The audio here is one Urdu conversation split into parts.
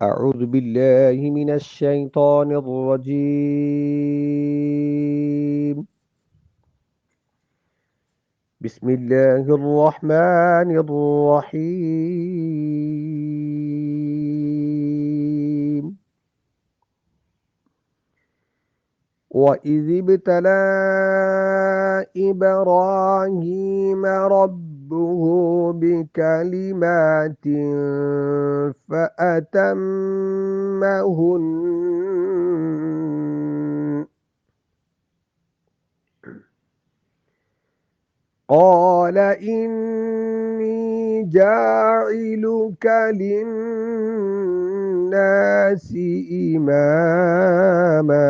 أعوذ بالله من الشيطان الرجيم. بسم الله الرحمن الرحيم. وإذ ابتلى إبراهيم ربه بكلمات فأتمهن قال إني جاعلك للناس إماما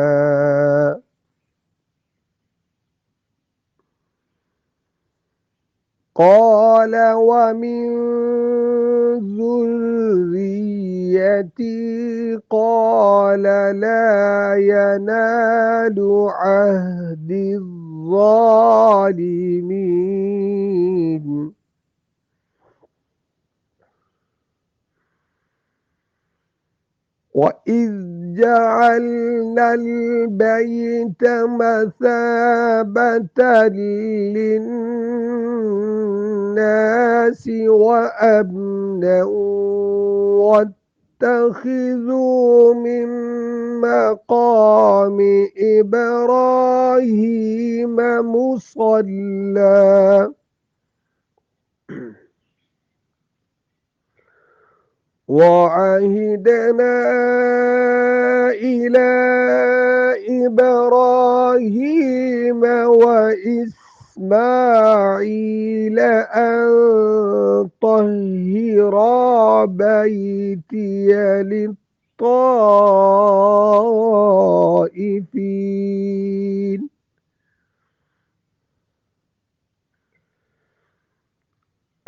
قال ومن ذريتي قال لا ينال عهد الظالمين وإذ جعلنا البيت مثابة للناس وأمنا واتخذوا من مقام إبراهيم مصلى وعهدنا إلى إبراهيم وإسماعيل أن طهرا بيتي للطائفين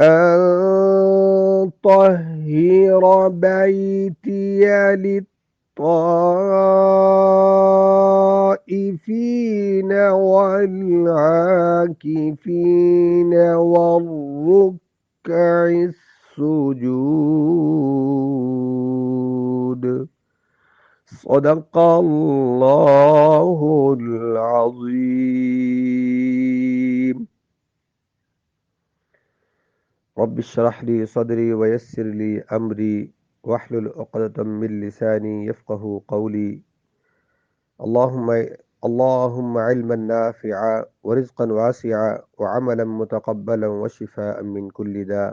أن طهر بيتي للطائفين والعاكفين والركع السجود صدق الله العظيم. رب اشرح لي صدري ويسر لي أمري واحلل عقدة من لساني يفقه قولي. اللهم اللهم علما نافعا ورزقا واسعا وعملا متقبلا وشفاء من كل داء।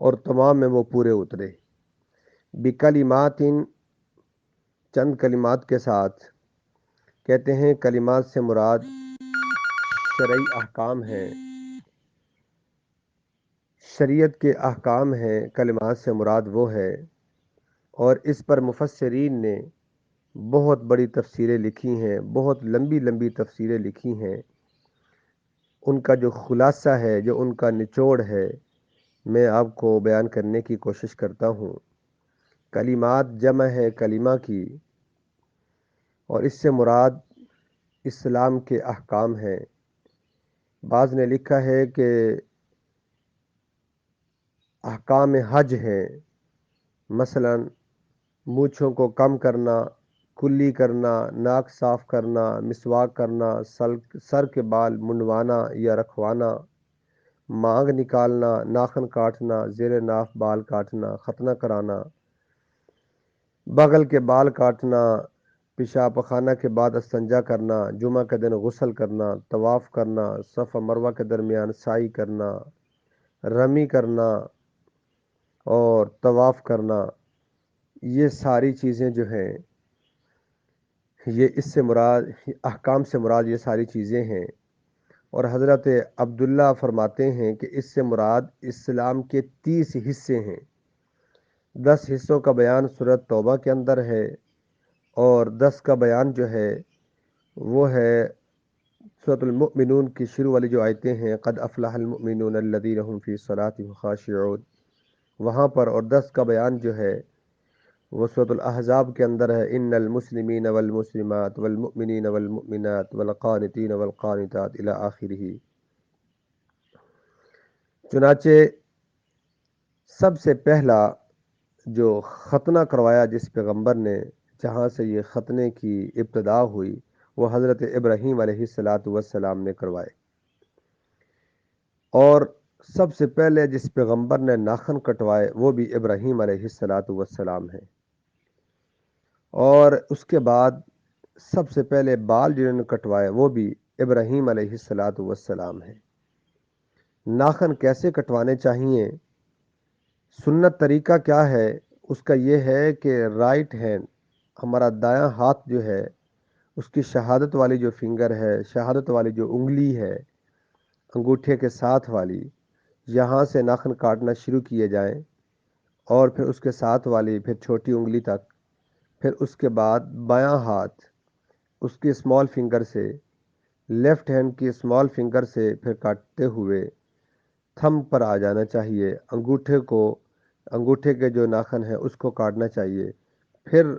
اور تمام میں وہ پورے اترے۔ بکلمات، چند کلمات کے ساتھ۔ کہتے ہیں کلمات سے مراد شرعی احکام ہیں، شریعت کے احکام ہیں، کلمات سے مراد وہ ہے۔ اور اس پر مفسرین نے بہت بڑی تفسیریں لکھی ہیں، بہت لمبی لمبی تفسیریں لکھی ہیں۔ ان کا جو خلاصہ ہے، جو ان کا نچوڑ ہے، میں آپ کو بیان کرنے کی کوشش کرتا ہوں۔ کلمات جمع ہے کلمہ کی، اور اس سے مراد اسلام کے احکام ہیں۔ بعض نے لکھا ہے کہ احکام حج ہیں، مثلا مونچھوں کو کم کرنا، کلی کرنا، ناک صاف کرنا، مسواک کرنا، سر کے بال منڈوانا یا رکھوانا، مانگ نکالنا، ناخن کاٹنا، زیر ناف بال کاٹنا، ختنہ کرانا، بغل کے بال کاٹنا، پیشاب پخانہ کے بعد استنجا کرنا، جمعہ کے دن غسل کرنا، طواف کرنا، صفا مروہ کے درمیان سعی کرنا، رمی کرنا اور طواف کرنا، یہ ساری چیزیں جو ہیں، یہ اس سے مراد احکام سے مراد یہ ساری چیزیں ہیں۔ اور حضرت عبداللہ فرماتے ہیں کہ اس سے مراد اسلام کے 30 حصے ہیں۔ 10 حصوں کا بیان سورۃ توبہ کے اندر ہے، اور 10 کا بیان جو ہے وہ ہے سورۃ المؤمنون کی شروع والی جو آیتیں ہیں، قد افلح المؤمنون الذین هم فی صلاتهم خاشعون، وہاں پر۔ اور 10 کا بیان جو ہے وہ سورۃ الاحزاب کے اندر ہے، ان المسلمین والمسلمات والمؤمنین والمؤمنات والقانتین والقانتات الی آخرہ۔ چنانچہ سب سے پہلا جو ختنہ کروایا جس پیغمبر نے، جہاں سے یہ ختنے کی ابتدا ہوئی، وہ حضرت ابراہیم علیہ السلام نے کروائے۔ اور سب سے پہلے جس پیغمبر نے ناخن کٹوائے وہ بھی ابراہیم علیہ السلام ہے۔ اور اس کے بعد سب سے پہلے بال جنہوں نے کٹوائے وہ بھی ابراہیم علیہ السلام ہے۔ ناخن کیسے کٹوانے چاہیے، سنت طریقہ کیا ہے؟ اس کا یہ ہے کہ رائٹ ہینڈ، ہمارا دایاں ہاتھ جو ہے، اس کی شہادت والی جو فنگر ہے، شہادت والی جو انگلی ہے، انگوٹھے کے ساتھ والی، یہاں سے ناخن کاٹنا شروع کیے جائیں، اور پھر اس کے ساتھ والی، پھر چھوٹی انگلی تک، پھر اس کے بعد بایاں ہاتھ اس کی اسمال فنگر سے، لیفٹ ہینڈ کی اسمال فنگر سے پھر کاٹتے ہوئے تھم پر آ جانا چاہیے، انگوٹھے کے جو ناخن ہے اس کو کاٹنا چاہیے، پھر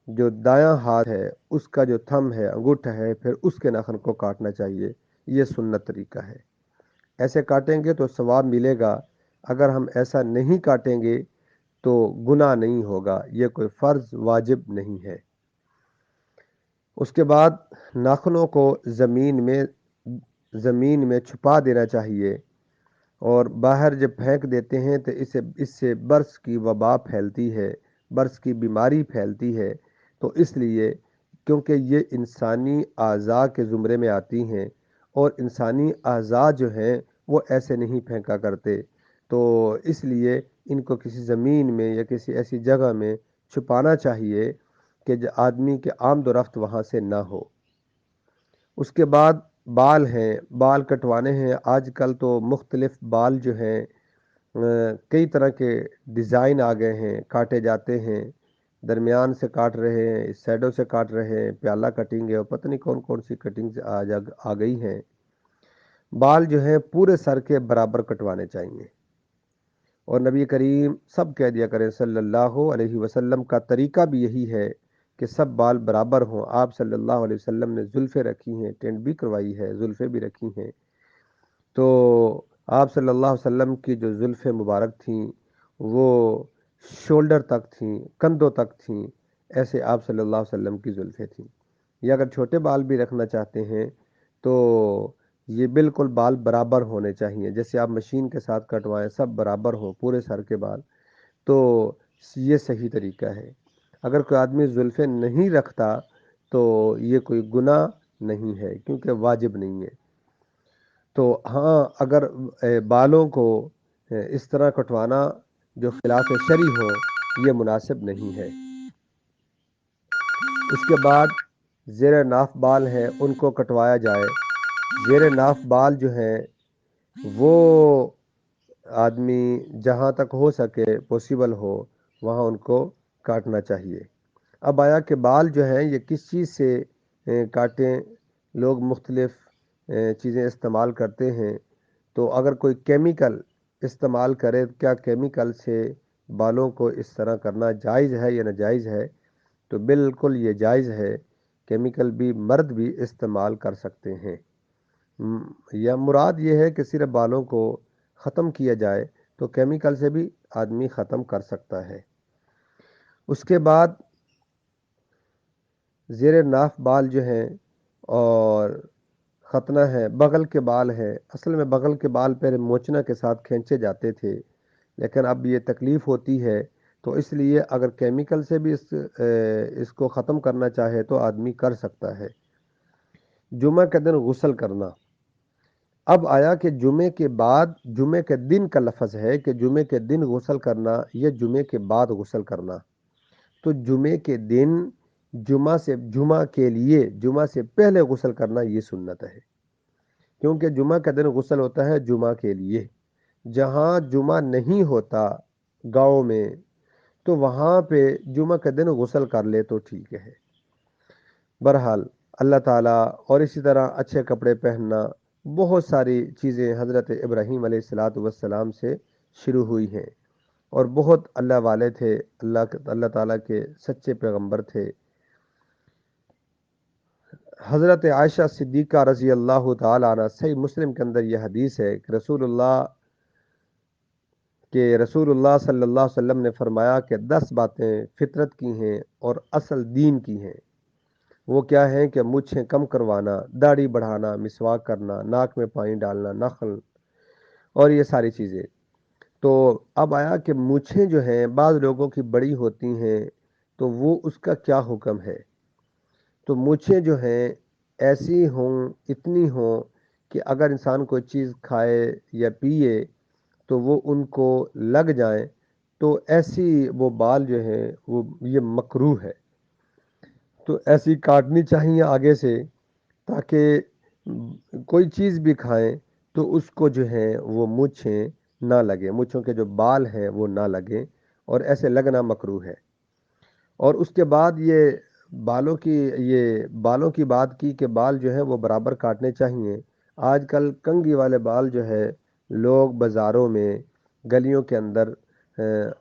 جو دایاں ہاتھ ہے اس کا جو تھم ہے، انگوٹھا ہے، پھر اس کے ناخن کو کاٹنا چاہیے۔ یہ سنت طریقہ ہے، ایسے کاٹیں گے تو ثواب ملے گا۔ اگر ہم ایسا نہیں کاٹیں گے تو گناہ نہیں ہوگا، یہ کوئی فرض واجب نہیں ہے۔ اس کے بعد ناخنوں کو زمین میں چھپا دینا چاہیے، اور باہر جب پھینک دیتے ہیں تو اس سے برس کی وبا پھیلتی ہے، برس کی بیماری پھیلتی ہے۔ تو اس لیے، کیونکہ یہ انسانی اعضاء کے زمرے میں آتی ہیں، اور انسانی اعضاء جو ہیں وہ ایسے نہیں پھینکا کرتے، تو اس لیے ان کو کسی زمین میں یا کسی ایسی جگہ میں چھپانا چاہیے کہ آدمی کے آمد و رفت وہاں سے نہ ہو۔ اس کے بعد بال ہیں، بال کٹوانے ہیں۔ آج کل تو مختلف بال جو ہیں، کئی طرح کے ڈیزائن آ گئے ہیں، کاٹے جاتے ہیں، درمیان سے کاٹ رہے ہیں، سائڈوں سے کاٹ رہے ہیں، پیالہ کٹنگ ہے، اور پتہ نہیں کون کون سی کٹنگ آ گئی ہیں۔ بال جو ہیں پورے سر کے برابر کٹوانے چاہیے، اور نبی کریم سب کہہ دیا کریں صلی اللہ علیہ وسلم کا طریقہ بھی یہی ہے کہ سب بال برابر ہوں۔ آپ صلی اللہ علیہ وسلم نے زلفیں رکھی ہیں، ٹینٹ بھی کروائی ہے، زلفیں بھی رکھی ہیں، تو آپ صلی اللہ علیہ وسلم کی جو زلفیں مبارک تھیں وہ شولڈر تک تھیں، کندھوں تک تھیں، ایسے آپ صلی اللہ علیہ وسلم کی زلفیں تھیں۔ یا اگر چھوٹے بال بھی رکھنا چاہتے ہیں تو یہ بالکل بال برابر ہونے چاہیے، جیسے آپ مشین کے ساتھ کٹوائیں، سب برابر ہوں پورے سر کے بال، تو یہ صحیح طریقہ ہے۔ اگر کوئی آدمی زلفیں نہیں رکھتا تو یہ کوئی گناہ نہیں ہے، کیونکہ واجب نہیں ہے۔ تو ہاں، اگر بالوں کو اس طرح کٹوانا جو خلاف شرع ہو یہ مناسب نہیں ہے۔ اس کے بعد زیر ناف بال ہیں ان کو کٹوایا جائے۔ زیر ناف بال جو ہیں وہ آدمی جہاں تک ہو سکے پوسیبل ہو وہاں ان کو کاٹنا چاہیے۔ اب آیا کہ بال جو ہیں یہ کس چیز سے کاٹیں، لوگ مختلف چیزیں استعمال کرتے ہیں، تو اگر کوئی کیمیکل استعمال کرے کیا کیمیکل سے بالوں کو اس طرح کرنا جائز ہے یا ناجائز ہے؟ تو بالکل یہ جائز ہے، کیمیکل بھی مرد بھی استعمال کر سکتے ہیں۔ یا مراد یہ ہے کہ صرف بالوں کو ختم کیا جائے تو کیمیکل سے بھی آدمی ختم کر سکتا ہے۔ اس کے بعد زیر ناف بال جو ہیں اور ختنہ ہے، بغل کے بال ہیں، اصل میں بغل کے بال پہلے موچنا کے ساتھ کھینچے جاتے تھے، لیکن اب یہ تکلیف ہوتی ہے تو اس لیے اگر کیمیکل سے بھی اس کو ختم کرنا چاہے تو آدمی کر سکتا ہے۔ جمعہ کے دن غسل کرنا۔ اب آیا کہ جمعے کے بعد، جمعے کے دن کا لفظ ہے کہ جمعے کے دن غسل کرنا یا جمعے کے بعد غسل کرنا، تو جمعے کے دن جمعہ کے لیے جمعہ سے پہلے غسل کرنا یہ سنت ہے، کیونکہ جمعہ کا دن غسل ہوتا ہے جمعہ کے لیے۔ جہاں جمعہ نہیں ہوتا گاؤں میں تو وہاں پہ جمعہ کے دن غسل کر لے تو ٹھیک ہے۔ بہرحال اللہ تعالیٰ، اور اسی طرح اچھے کپڑے پہننا، بہت ساری چیزیں حضرت ابراہیم علیہ الصلاۃ والسلام سے شروع ہوئی ہیں، اور بہت اللہ والے تھے، اللہ تعالیٰ کے سچے پیغمبر تھے۔ حضرت عائشہ صدیقہ رضی اللہ تعالی عنہ، صحیح مسلم کے اندر یہ حدیث ہے کہ رسول اللہ صلی اللہ علیہ وسلم نے فرمایا کہ 10 باتیں فطرت کی ہیں اور اصل دین کی ہیں۔ وہ کیا ہیں کہ مونچھیں کم کروانا، داڑھی بڑھانا، مسواک کرنا، ناک میں پانی ڈالنا، نخل، اور یہ ساری چیزیں۔ تو اب آیا کہ مونچھیں جو ہیں بعض لوگوں کی بڑی ہوتی ہیں تو وہ اس کا کیا حکم ہے؟ تو مونچھیں جو ہیں ایسی ہوں، اتنی ہوں کہ اگر انسان کوئی چیز کھائے یا پیے تو وہ ان کو لگ جائیں تو ایسی وہ بال جو ہیں وہ یہ مکروہ ہے، تو ایسی کاٹنی چاہیے آگے سے، تاکہ کوئی چیز بھی کھائیں تو اس کو جو ہے وہ مونچھیں نہ لگے، مونچھوں کے جو بال ہیں وہ نہ لگیں، اور ایسے لگنا مکروہ ہے۔ اور اس کے بعد یہ بالوں کی بات کی کہ بال جو ہے وہ برابر کاٹنے چاہیے۔ آج کل کنگھی والے بال جو ہے لوگ بازاروں میں، گلیوں کے اندر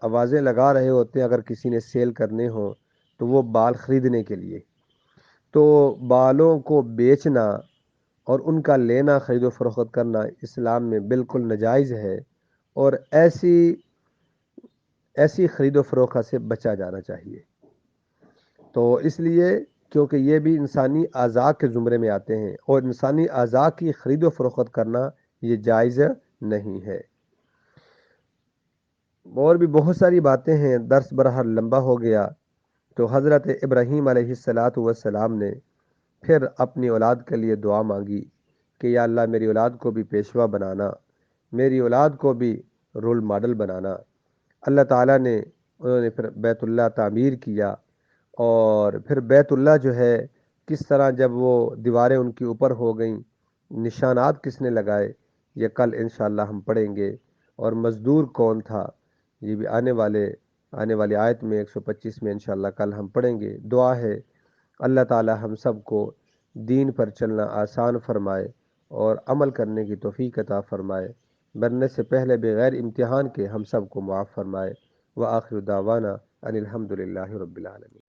آوازیں لگا رہے ہوتے ہیں اگر کسی نے سیل کرنے ہوں تو وہ بال خریدنے کے لیے، تو بالوں کو بیچنا اور ان کا لینا، خرید و فروخت کرنا اسلام میں بالکل ناجائز ہے، اور ایسی خرید و فروخت سے بچا جانا چاہیے۔ تو اس لیے کیونکہ یہ بھی انسانی اعضاء کے زمرے میں آتے ہیں، اور انسانی اعضاء کی خرید و فروخت کرنا یہ جائز نہیں ہے۔ اور بھی بہت ساری باتیں ہیں، درس برہر لمبا ہو گیا۔ تو حضرت ابراہیم علیہ الصلاۃ والسلام نے پھر اپنی اولاد کے لیے دعا مانگی کہ یا اللہ میری اولاد کو بھی پیشوا بنانا، میری اولاد کو بھی رول ماڈل بنانا۔ اللہ تعالیٰ نے، انہوں نے پھر بیت اللہ تعمیر کیا، اور پھر بیت اللہ جو ہے کس طرح جب وہ دیواریں ان کے اوپر ہو گئیں، نشانات کس نے لگائے، یہ کل انشاءاللہ ہم پڑھیں گے۔ اور مزدور کون تھا، یہ بھی آنے والی آیت میں 125 میں انشاءاللہ کل ہم پڑھیں گے۔ دعا ہے اللہ تعالی ہم سب کو دین پر چلنا آسان فرمائے اور عمل کرنے کی توفیق عطا فرمائے، مرنے سے پہلے بغیر امتحان کے ہم سب کو معاف فرمائے۔ وآخر دعوانا ان الحمدللہ رب العالمین۔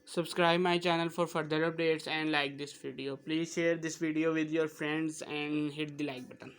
Subscribe my channel for further updates and like this video. Please share this video with your friends and hit the like button.